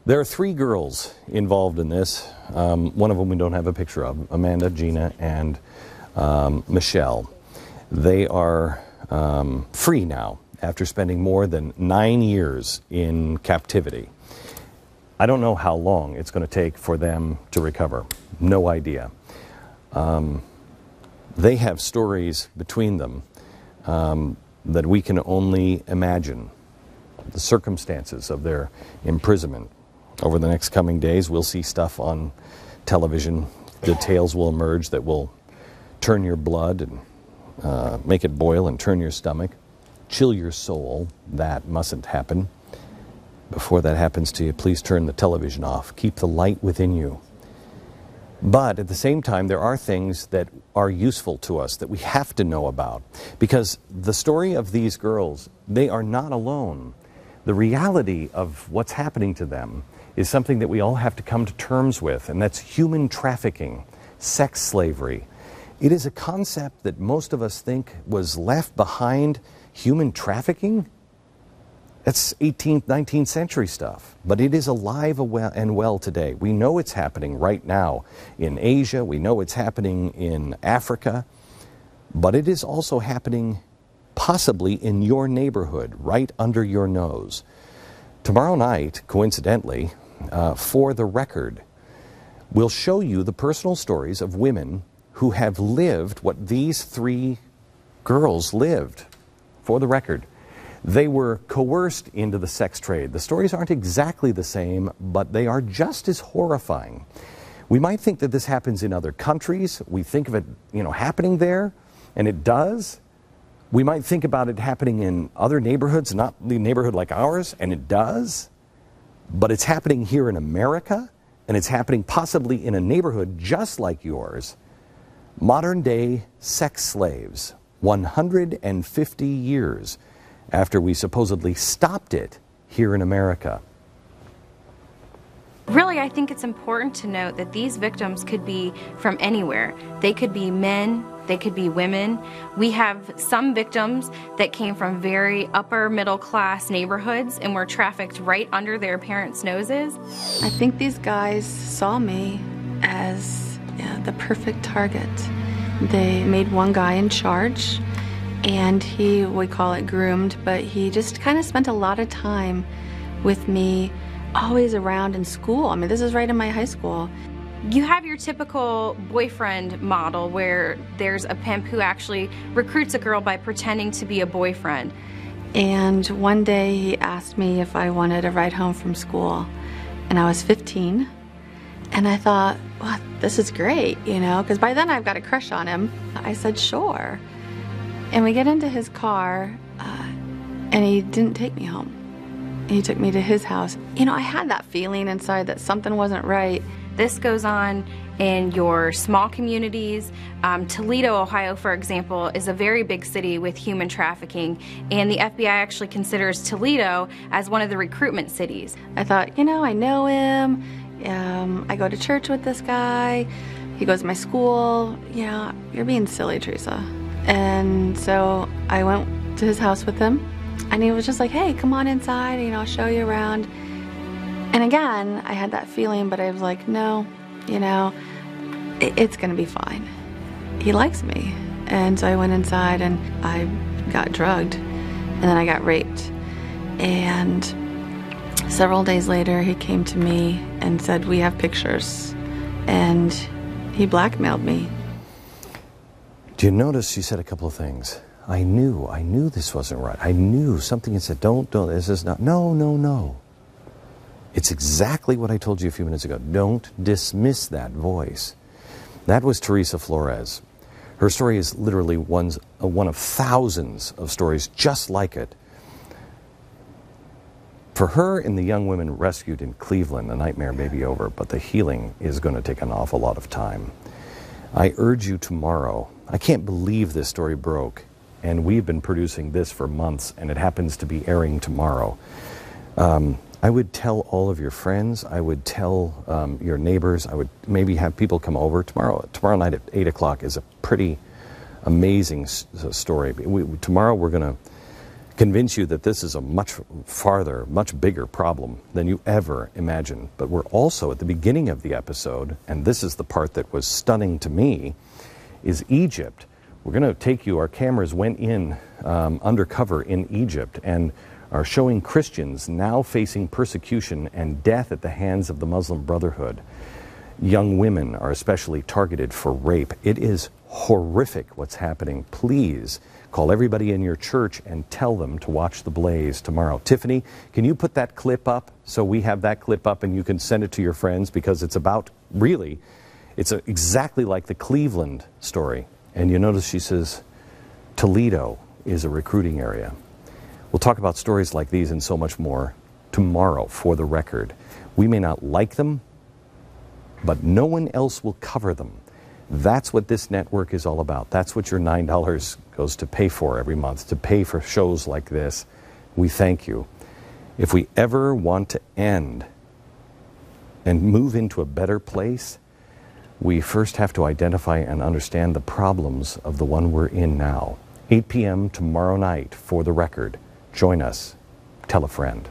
There are three girls involved in this. One of them we don't have a picture of, Amanda, Gina, and Michelle. They are free now after spending more than 9 years in captivity. I don't know how long it's going to take for them to recover. No idea. They have stories between them that we can only imagine. The circumstances of their imprisonment. Over the next coming days, we'll see stuff on television. Details will emerge that will turn your blood and make it boil and turn your stomach, chill your soul. That mustn't happen. Before that happens to you, please turn the television off. Keep the light within you. But at the same time, there are things that are useful to us that we have to know about. Because the story of these girls, they are not alone. The reality of what's happening to them is something that we all have to come to terms with, and that's human trafficking, sex slavery. It is a concept that most of us think was left behind. Human trafficking? That's 18th, 19th century stuff, but it is alive and well today. We know it's happening right now in Asia. We know it's happening in Africa, but it is also happening possibly in your neighborhood, right under your nose. Tomorrow night, coincidentally, For the Record, we'll show you the personal stories of women who have lived what these three girls lived. For the Record. They were coerced into the sex trade. The stories aren't exactly the same, but they are just as horrifying. We might think that this happens in other countries. We think of it, happening there, and it does. We might think about it happening in other neighborhoods, not the neighborhood like ours, and it does. But it's happening here in America, and it's happening possibly in a neighborhood just like yours. Modern-day sex slaves, 150 years after we supposedly stopped it here in America. Really, I think it's important to note that these victims could be from anywhere. They could be men, they could be women. We have some victims that came from very upper middle class neighborhoods and were trafficked right under their parents' noses. I think these guys saw me as the perfect target. They made one guy in charge, and he, we call it groomed, but he just kind of spent a lot of time with me, always around in school. I mean, this is right in my high school. You have your typical boyfriend model where there's a pimp who actually recruits a girl by pretending to be a boyfriend. And one day he asked me if I wanted a ride home from school, and I was 15. And I thought, well, this is great, because by then I've got a crush on him. I said, sure. And we get into his car, and he didn't take me home. He took me to his house. I had that feeling inside that something wasn't right. This goes on in your small communities. Toledo, Ohio, for example, is a very big city with human trafficking, and the FBI actually considers Toledo as one of the recruitment cities. I thought, I know him. I go to church with this guy. He goes to my school. You're being silly, Teresa. And so I went to his house with him, and he was just like, hey, come on inside, I'll show you around. And again, I had that feeling, but I was like, no, it's gonna be fine. He likes me. And so I went inside and I got drugged, and then I got raped. And several days later, he came to me and said, we have pictures. And he blackmailed me. Do you notice she said a couple of things? I knew this wasn't right. I knew something had said, don't, this is not, no. It's exactly what I told you a few minutes ago. Don't dismiss that voice. That was Teresa Flores. Her story is literally one of thousands of stories just like it. For her and the young women rescued in Cleveland, the nightmare may be over, but the healing is going to take an awful lot of time. I urge you tomorrow. I can't believe this story broke, and we've been producing this for months, and it happens to be airing tomorrow. I would tell all of your friends. I would tell your neighbors. I would maybe have people come over. Tomorrow night at 8 o'clock is a pretty amazing story. Tomorrow we're going to convince you that this is a much farther, much bigger problem than you ever imagined. But we're also at the beginning of the episode, and this is the part that was stunning to me, is Egypt. We're going to take you, our cameras went in undercover in Egypt and are showing Christians now facing persecution and death at the hands of the Muslim Brotherhood. Young women are especially targeted for rape. It is horrific what's happening. Please call everybody in your church and tell them to watch The Blaze tomorrow. Tiffany, can you put that clip up so we have that clip up and you can send it to your friends, because it's about, really, it's exactly like the Cleveland story. And you notice she says Toledo is a recruiting area. We'll talk about stories like these and so much more tomorrow for the record. We may not like them, but no one else will cover them. That's what this network is all about. That's what your $9 goes to pay for every month, to pay for shows like this. We thank you. If we ever want to end and move into a better place, we first have to identify and understand the problems of the one we're in now. 8 p.m. tomorrow night for the record. Join us. Tell a friend.